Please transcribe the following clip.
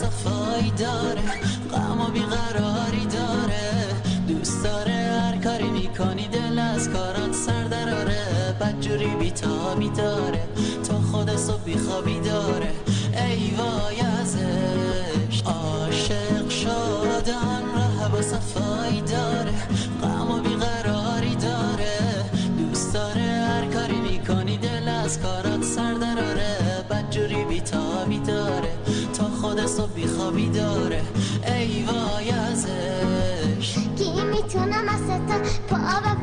صفایی داره، غم و بیقراری داره، دوست داره هر کاری میکنی دل از کارات سر دراره، بدجوری بیتابی داره تا خود صبح بیخوابی داره. ای وای ازش عاشق شدن ره با صفایی داره، غم و بیقراری